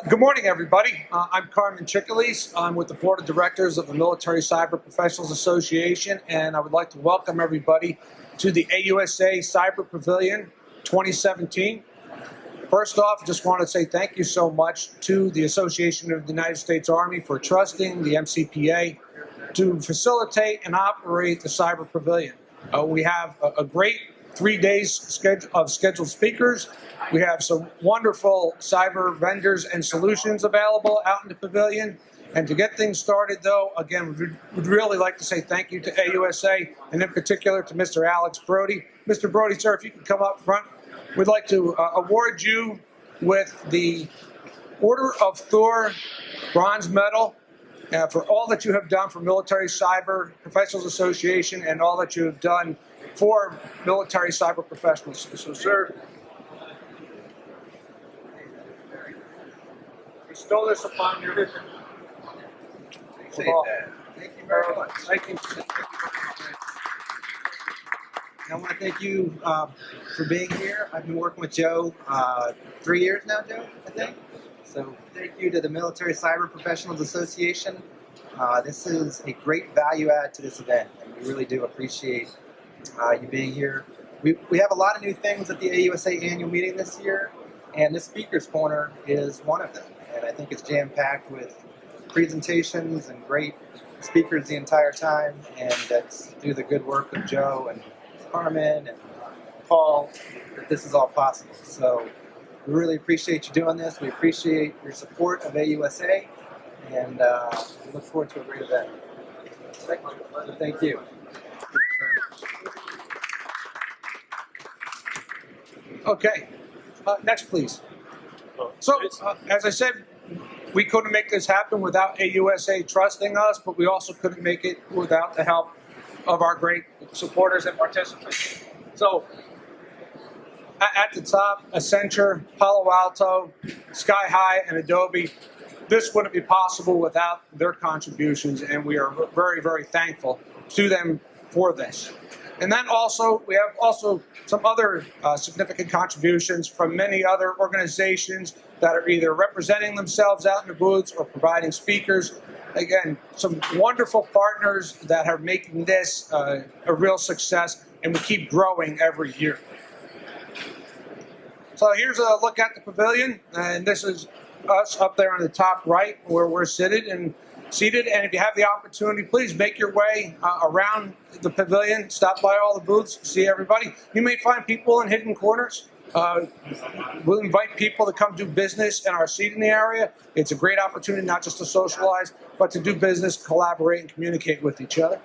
Good morning, everybody. I'm Carmine Cicalese. I'm with the Board of Directors of the Military Cyber Professionals Association, and I would like to welcome everybody to the AUSA Cyber Pavilion 2017. First off, I just want to say thank you so much to the Association of the United States Army for trusting the MCPA to facilitate and operate the Cyber Pavilion. We have a great 3 days of scheduled speakers. We have some wonderful cyber vendors and solutions available out in the pavilion. And to get things started, though, again, we'd really like to say thank you to AUSA, and in particular to Mr. Alex Brody. Mr. Brody, sir, if you could come up front, we'd like to award you with the Order of Thor Bronze Medal for all that you have done for Military Cyber Professionals Association and all that you have done for military cyber professionals. So, sir, bestow this upon your vision. Thank you very much. Thank you. I want to thank you for being here. I've been working with Joe 3 years now, Joe, I think. So thank you to the Military Cyber Professionals Association. This is a great value add to this event, and we really do appreciate you being here. We have a lot of new things at the AUSA annual meeting this year, and this Speaker's Corner is one of them. And I think it's jam-packed with presentations and great speakers the entire time, and that's through the good work of Joe and Carmen and Paul that this is all possible. So we really appreciate you doing this. We appreciate your support of AUSA, and we look forward to a great event. So thank you. Okay, next please. So, as I said, we couldn't make this happen without AUSA trusting us, but we also couldn't make it without the help of our great supporters and participants. So, at the top, Accenture, Palo Alto, Sky High, and Adobe. This wouldn't be possible without their contributions, and we are very, very thankful to them for this. And then also, we have also some other significant contributions from many other organizations that are either representing themselves out in the booths or providing speakers. Again, some wonderful partners that are making this a real success, and we keep growing every year. So here's a look at the pavilion, and this is us up there on the top right where we're seated. And if you have the opportunity, please make your way around the pavilion, stop by all the booths, see everybody. You may find people in hidden corners. We'll invite people to come do business in our seating area. It's a great opportunity not just to socialize, but to do business, collaborate, and communicate with each other.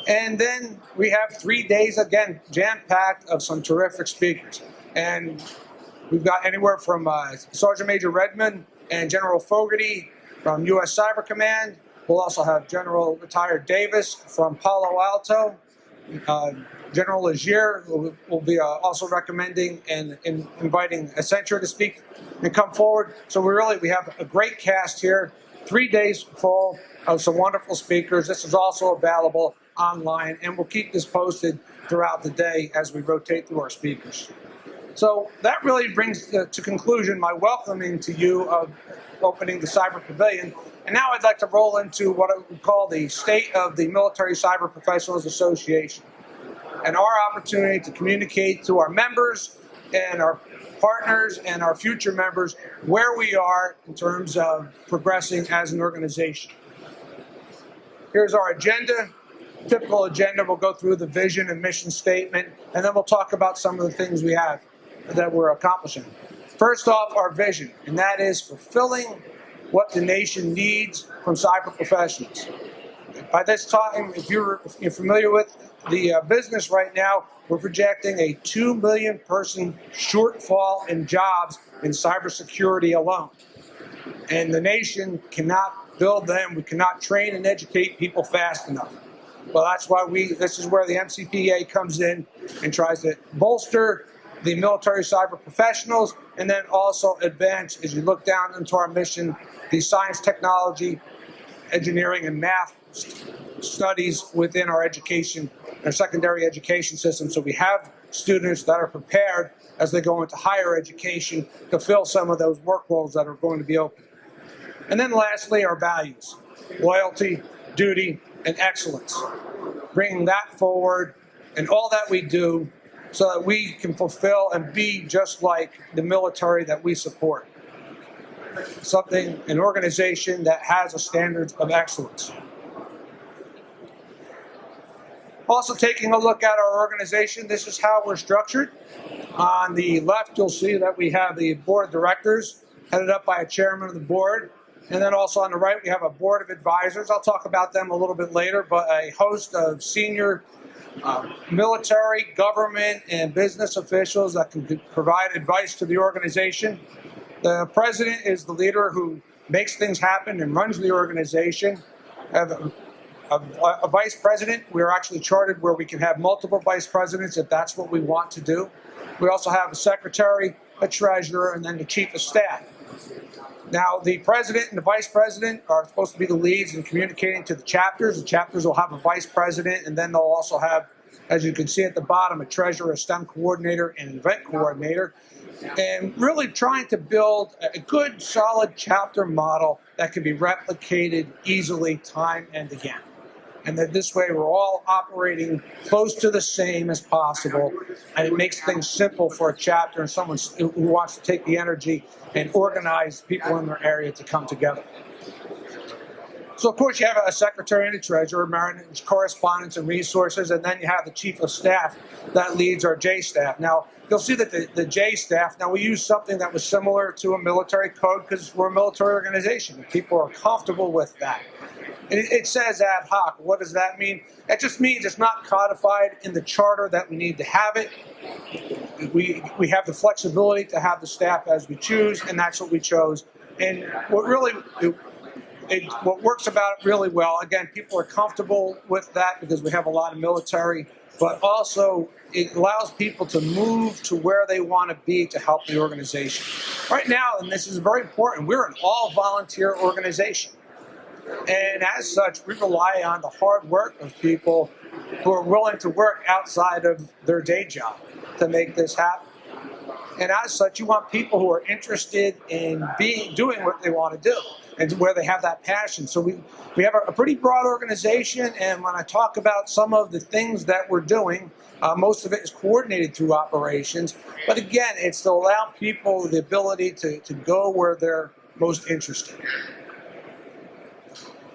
And then we have 3 days, again, jam-packed of some terrific speakers. And we've got anywhere from Sergeant Major Redmond and General Fogarty from U.S. Cyber Command. We'll also have General Retired Davis from Palo Alto. General Legier will be also recommending and inviting Accenture to speak and come forward. So we have a great cast here. 3 days full of some wonderful speakers. This is also available online, and we'll keep this posted throughout the day as we rotate through our speakers. So that really brings to conclusion my welcoming to you of opening the Cyber Pavilion. And now I'd like to roll into what I would call the state of the Military Cyber Professionals Association and our opportunity to communicate to our members and our partners and our future members where we are in terms of progressing as an organization. Here's our agenda. Typical agenda, we'll go through the vision and mission statement, and then we'll talk about some of the things we have that we're accomplishing. First off, our vision, and that is fulfilling what the nation needs from cyber professionals. By this time, if you're familiar with the business right now, we're projecting a 2 million person shortfall in jobs in cybersecurity alone. And the nation cannot build them. We cannot train and educate people fast enough. Well, that's why this is where the MCPA comes in and tries to bolster the military cyber professionals, and then also advance, as you look down into our mission, the science, technology, engineering, and math studies within our education, our secondary education system. So we have students that are prepared as they go into higher education to fill some of those work roles that are going to be open. And then lastly, our values: loyalty, duty, and excellence. Bringing that forward in all that we do so that we can fulfill and be just like the military that we support. An organization that has a standard of excellence. Also taking a look at our organization, this is how we're structured. On the left, you'll see that we have the board of directors headed up by a chairman of the board. And then also on the right, we have a board of advisors. I'll talk about them a little bit later, but a host of senior military, government, and business officials that can provide advice to the organization. The president is the leader who makes things happen and runs the organization. I have a vice president. We're actually chartered where we can have multiple vice presidents if that's what we want to do. We also have a secretary, a treasurer, and then the chief of staff. Now, the president and the vice president are supposed to be the leads in communicating to the chapters. The chapters will have a vice president, and then they'll also have, as you can see at the bottom, a treasurer, a STEM coordinator, and an event coordinator. And really trying to build a good, solid chapter model that can be replicated easily time and again. And that this way we're all operating close to the same as possible, and it makes things simple for a chapter and someone who wants to take the energy and organize people in their area to come together. So of course you have a secretary and a treasurer managing correspondence and resources, and then you have the chief of staff that leads our J staff. Now you'll see that the J staff, now we use something that was similar to a military code because we're a military organization and people are comfortable with that. It says ad hoc. What does that mean? It just means it's not codified in the charter that we need to have it. We have the flexibility to have the staff as we choose, and that's what we chose. And what works about it really well, again, people are comfortable with that because we have a lot of military, but also it allows people to move to where they want to be to help the organization. Right now, and this is very important, we're an all-volunteer organization. And as such, we rely on the hard work of people who are willing to work outside of their day job to make this happen. And as such, you want people who are interested in doing what they want to do and where they have that passion. So we have a pretty broad organization, and when I talk about some of the things that we're doing, most of it is coordinated through operations. But again, it's to allow people the ability to go where they're most interested.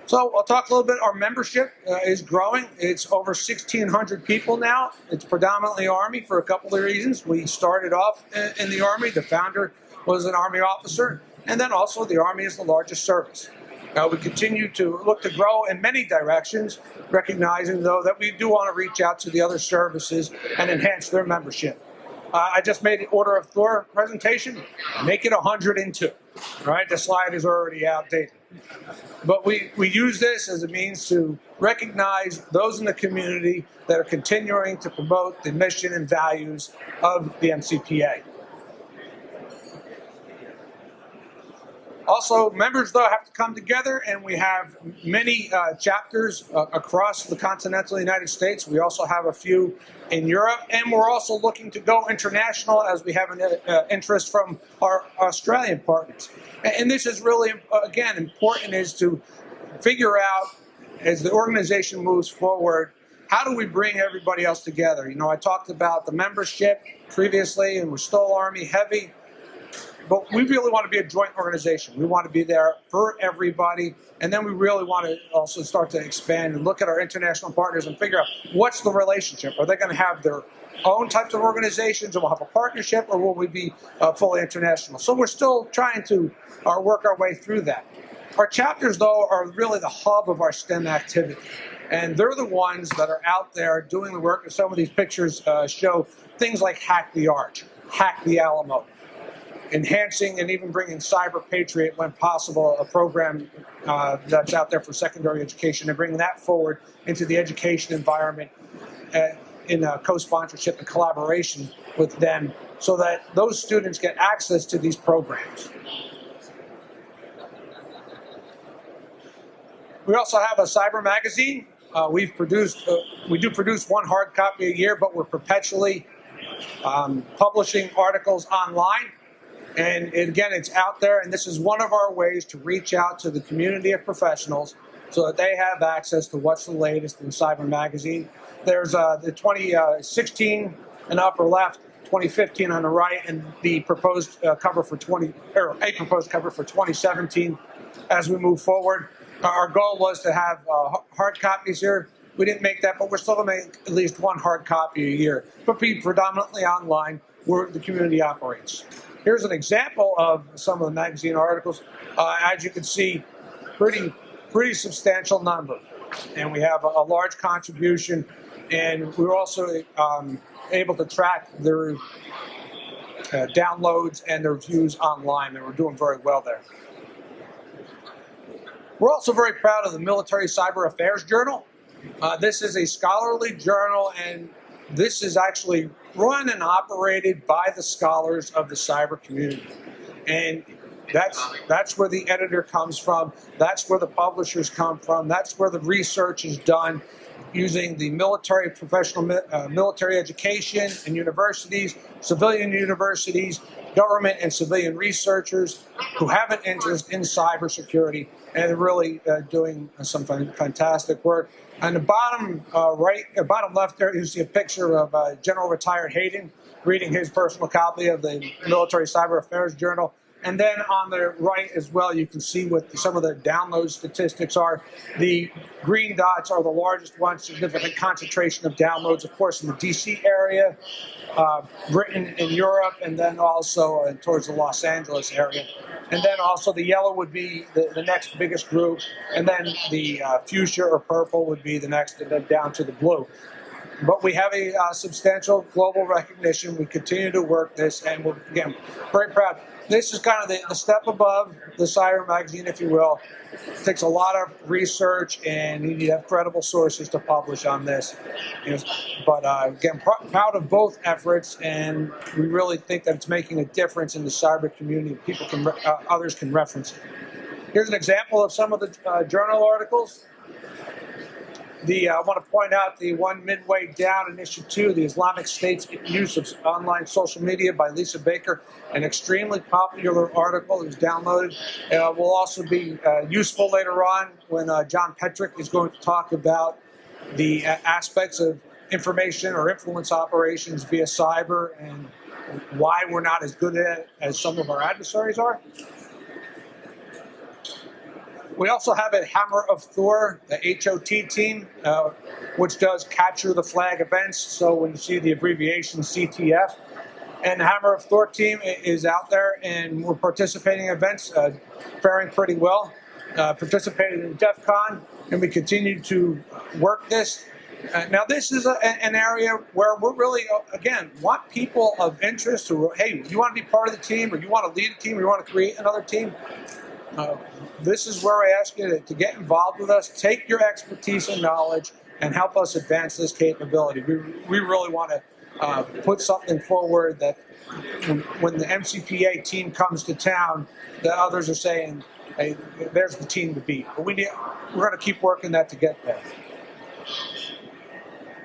So I'll talk a little bit. Our membership is growing. It's over 1,600 people now. It's predominantly Army for a couple of reasons. We started off in the Army. The founder was an Army officer. And then also the Army is the largest service. We continue to look to grow in many directions, recognizing, though, that we do want to reach out to the other services and enhance their membership. I just made the Order of Thor presentation. Make it 102. Right? The slide is already outdated. But we use this as a means to recognize those in the community that are continuing to promote the mission and values of the MCPA. Also, members, though, have to come together, and we have many chapters across the continental United States. We also have a few in Europe, and we're also looking to go international as we have an interest from our Australian partners. And this is really, again, important, is to figure out, as the organization moves forward, how do we bring everybody else together? You know, I talked about the membership previously, and we're still Army heavy. But we really want to be a joint organization. We want to be there for everybody. And then we really want to also start to expand and look at our international partners and figure out what's the relationship. Are they going to have their own types of organizations, and we'll have a partnership, or will we be fully international? So we're still trying to work our way through that. Our chapters, though, are really the hub of our STEM activity. And they're the ones that are out there doing the work. And some of these pictures show things like Hack the Arch, Hack the Alamo, enhancing and even bringing Cyber Patriot when possible, a program that's out there for secondary education, and bringing that forward into the education environment in co-sponsorship and collaboration with them so that those students get access to these programs. We also have a cyber magazine. We do produce one hard copy a year, but we're perpetually publishing articles online. And again, it's out there, and this is one of our ways to reach out to the community of professionals so that they have access to what's the latest in Cyber Magazine. There's the 2016 in the upper left, 2015 on the right, and the proposed cover for a proposed cover for 2017. As we move forward, our goal was to have hard copies here. We didn't make that, but we're still going to make at least one hard copy a year, but be predominantly online where the community operates. Here's an example of some of the magazine articles. As you can see, pretty substantial number, and we have a large contribution, and we were also able to track their downloads and their views online, and we're doing very well there. We're also very proud of the Military Cyber Affairs Journal. This is a scholarly journal, and this is actually run and operated by the scholars of the cyber community. And that's where the editor comes from. That's where the publishers come from. That's where the research is done using the military professional military education and universities, civilian universities, government and civilian researchers who have an interest in cybersecurity and are really doing some fantastic work. On the bottom bottom left there, you see a picture of General Retired Hayden reading his personal copy of the Military Cyber Affairs Journal. And then on the right as well, you can see what some of the download statistics are. The green dots are the largest ones, significant concentration of downloads, of course, in the DC area, Britain and Europe, and then also towards the Los Angeles area. And then also the yellow would be the next biggest group, and then the fuchsia or purple would be the next, and then down to the blue. But we have a substantial global recognition. We continue to work this, and we're, again, very proud. This is kind of the step above the Cyber Magazine, if you will. It takes a lot of research, and you need to have credible sources to publish on this. But again, proud of both efforts, and we really think that it's making a difference in the cyber community. People can, others can reference it. Here's an example of some of the journal articles. I want to point out the one midway down in issue 2, the Islamic State's use of online social media by Lisa Baker, an extremely popular article. It was downloaded. Will also be useful later on when John Petrick is going to talk about the aspects of information or influence operations via cyber and why we're not as good at it as some of our adversaries are. We also have a Hammer of Thor, the HOT team, which does capture the flag events. So when you see the abbreviation CTF, and the Hammer of Thor team is out there, and we're participating in events, faring pretty well. Participated in DEF CON, and we continue to work this. Now this is an area where we're really, again, want people of interest who, hey, you want to be part of the team, or you want to lead a team, or you want to create another team. This is where I ask you to get involved with us, take your expertise and knowledge, and help us advance this capability. We really want to put something forward that when the MCPA team comes to town, the others are saying, hey, there's the team to beat. But we're going to keep working that to get there.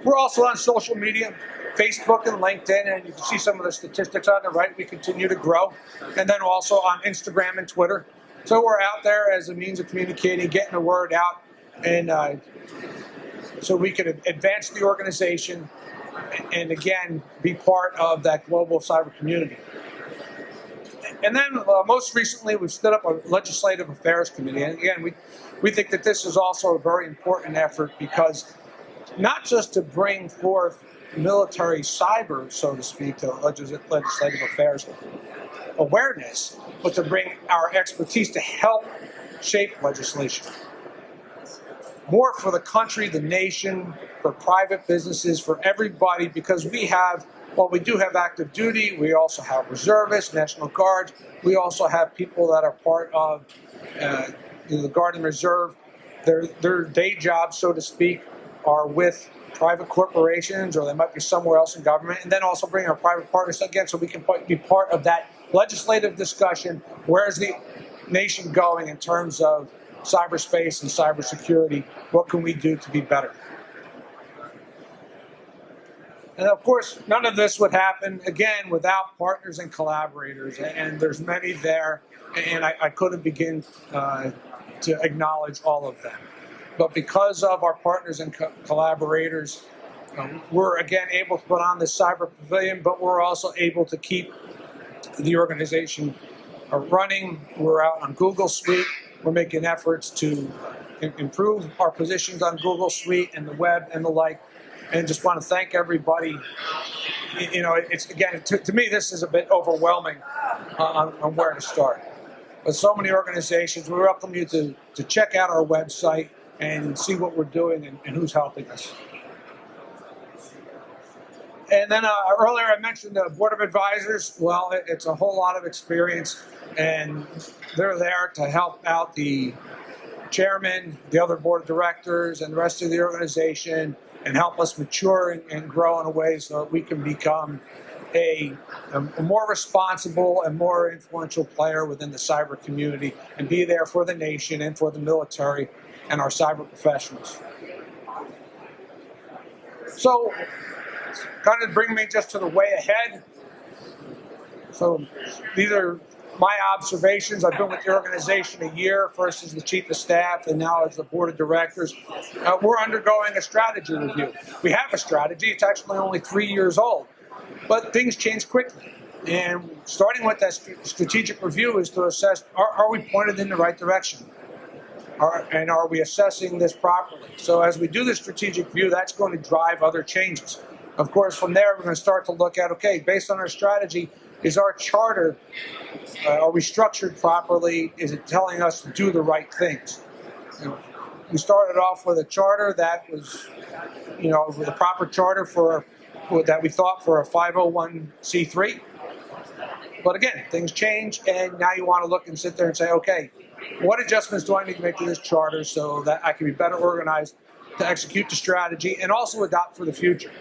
We're also on social media, Facebook and LinkedIn, and you can see some of the statistics on the right. We continue to grow. And then also on Instagram and Twitter. So we're out there as a means of communicating, getting the word out, and so we can advance the organization and again, be part of that global cyber community. And then most recently, we've stood up a legislative affairs committee. And again, we think that this is also a very important effort because not just to bring forth military cyber, so to speak, to legislative affairs awareness, but to bring our expertise to help shape legislation. More for the country, the nation, for private businesses, for everybody, because we do have active duty, we also have reservists, National Guards, we also have people that are part of the Guard and Reserve. Their day jobs, so to speak, are with private corporations, or they might be somewhere else in government, and then also bring our private partners again so we can be part of that legislative discussion. Where is the nation going in terms of cyberspace and cybersecurity? What can we do to be better? And of course, none of this would happen, again, without partners and collaborators. And there's many there, and I couldn't begin to acknowledge all of them. But because of our partners and collaborators, we're again able to put on this cyber pavilion, but we're also able to keep the organization running. We're out on Google Suite. We're making efforts to improve our positions on Google Suite and the web and the like. And just want to thank everybody. You know, it's again, to me, this is a bit overwhelming on where to start. But so many organizations, we welcome you to check out our website and see what we're doing and who's helping us. And then earlier I mentioned the Board of Advisors. Well, it's a whole lot of experience, and they're there to help out the chairman, the other board of directors, and the rest of the organization, and help us mature and grow in a way so that we can become a more responsible and more influential player within the cyber community and be there for the nation and for the military and our cyber professionals. So, kind of bring me just to the way ahead. So these are my observations. I've been with the organization a year, first as the chief of staff and now as the board of directors. We're undergoing a strategy review. We have a strategy. It's actually only 3 years old, but things change quickly. And starting with that strategic review is to assess, are we pointed in the right direction? And are we assessing this properly? So as we do the strategic review, that's going to drive other changes. Of course, from there, we're going to start to look at, okay, based on our strategy, is our charter, are we structured properly? Is it telling us to do the right things? You know, we started off with a charter that was, you know, with a proper charter that we thought for a 501c3. But again, things change, and now you want to look and sit there and say, okay, what adjustments do I need to make to this charter so that I can be better organized to execute the strategy and also adopt for the future?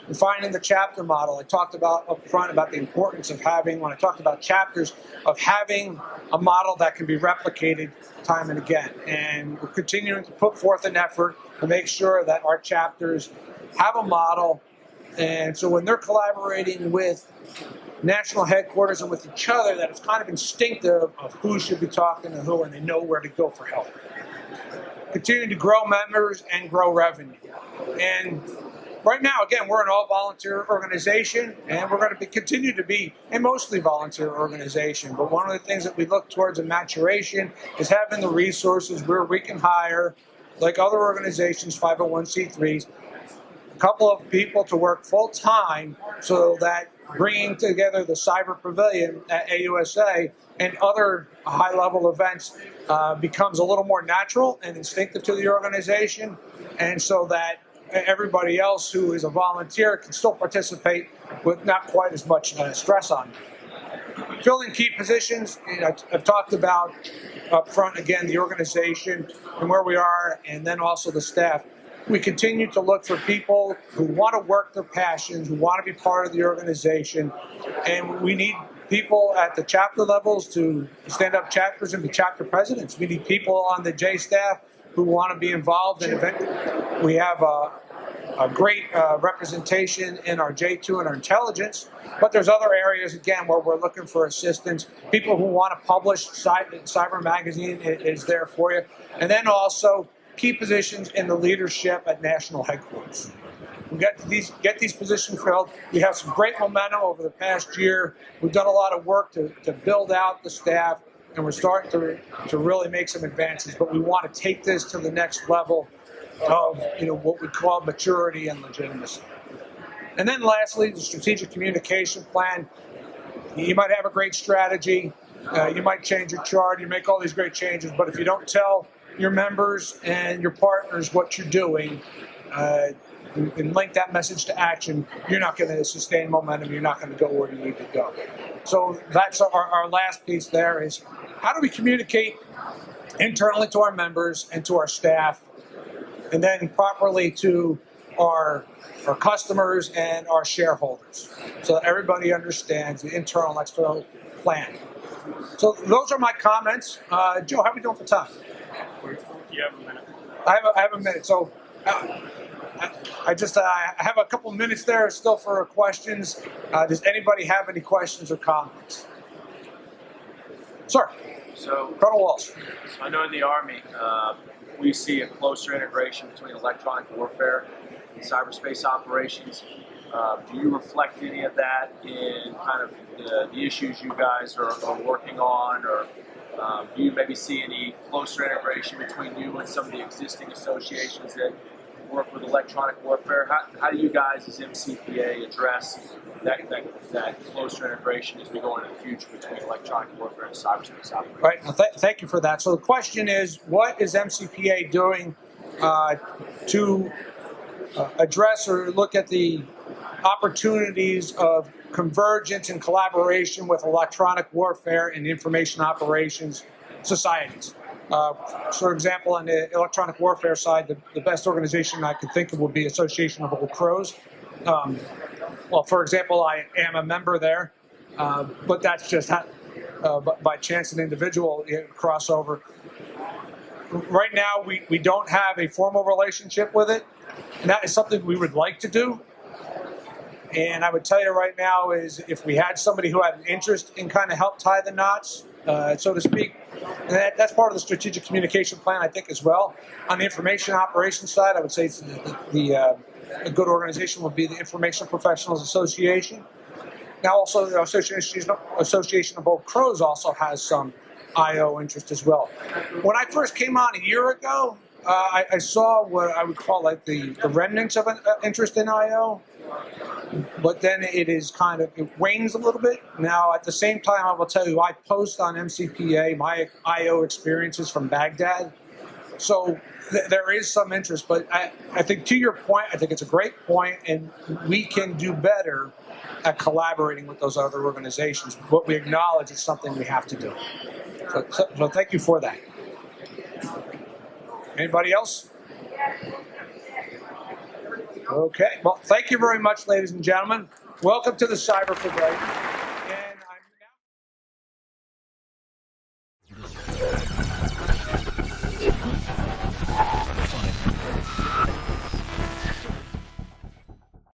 Defining the chapter model, I talked about up front about the importance of having, when I talked about chapters, of having a model that can be replicated time and again. And we're continuing to put forth an effort to make sure that our chapters have a model. And so when they're collaborating with national headquarters and with each other, that it's kind of instinctive of who should be talking to who, and they know where to go for help. Continuing to grow members and grow revenue. And right now, again, we're an all-volunteer organization, and we're going to continue to be a mostly volunteer organization. But one of the things that we look towards in maturation is having the resources where we can hire, like other organizations, 501c3s, a couple of people to work full-time so that bringing together the Cyber Pavilion at AUSA and other high-level events becomes a little more natural and instinctive to the organization, and so that everybody else who is a volunteer can still participate with not quite as much stress on them. Filling key positions, I've talked about up front, again, the organization and where we are, and then also the staff. We continue to look for people who want to work their passions, who want to be part of the organization, and we need people at the chapter levels to stand up chapters and be chapter presidents. We need people on the J staff who want to be involved in events. We have a great representation in our J2 and our intelligence, but there's other areas, again, where we're looking for assistance. People who want to publish, Cyber Magazine is there for you. And then also key positions in the leadership at national headquarters. We get these positions filled. We have some great momentum over the past year. We've done a lot of work to build out the staff, and we're starting to really make some advances, but we want to take this to the next level of, you know, what we call maturity and legitimacy. And then lastly, the strategic communication plan. You might have a great strategy, you might change your chart, you make all these great changes, but if you don't tell your members and your partners what you're doing and link that message to action, you're not going to sustain momentum, you're not going to go where you need to go. So that's our last piece there is, how do we communicate internally to our members and to our staff, and then properly to our customers and our shareholders, so that everybody understands the internal and external plan. So those are my comments. Joe, how are we doing for time? You have a minute. I have a minute. So I have a couple minutes there still for questions. Does anybody have any questions or comments? Sir, So, Colonel Walsh. so I know in the Army, we see a closer integration between electronic warfare and cyberspace operations. Do you reflect any of that in kind of the issues you guys are working on, or do you maybe see any closer integration between you and some of the existing associations that work with electronic warfare? How do you guys as MCPA address that closer integration as we go into the future between electronic warfare and cyberspace operations? Right. Well, thank you for that. So the question is, what is MCPA doing to address or look at the opportunities of convergence and collaboration with electronic warfare and information operations societies? For example, on the electronic warfare side, the best organization I could think of would be Association of Old Crows. Well, for example, I am a member there, but that's just by chance an individual crossover. Right now, we don't have a formal relationship with it, and that is something we would like to do. And I would tell you right now is if we had somebody who had an interest in kind of help tie the knots, so to speak, and that's part of the strategic communication plan, I think, as well. On the information operations side, I would say a good organization would be the Information Professionals Association. Now, also the Association of Old Crows also has some IO interest as well. When I first came on a year ago, I saw what I would call like the remnants of an interest in IO. But then it wanes a little bit. Now, at the same time, I will tell you, I post on MCPA my IO experiences from Baghdad. So there is some interest, but I think to your point, I think it's a great point, and we can do better at collaborating with those other organizations. But we acknowledge it's something we have to do. So thank you for that. Anybody else? Okay. Well, thank you very much, ladies and gentlemen. Welcome to the Cyber Pavilion.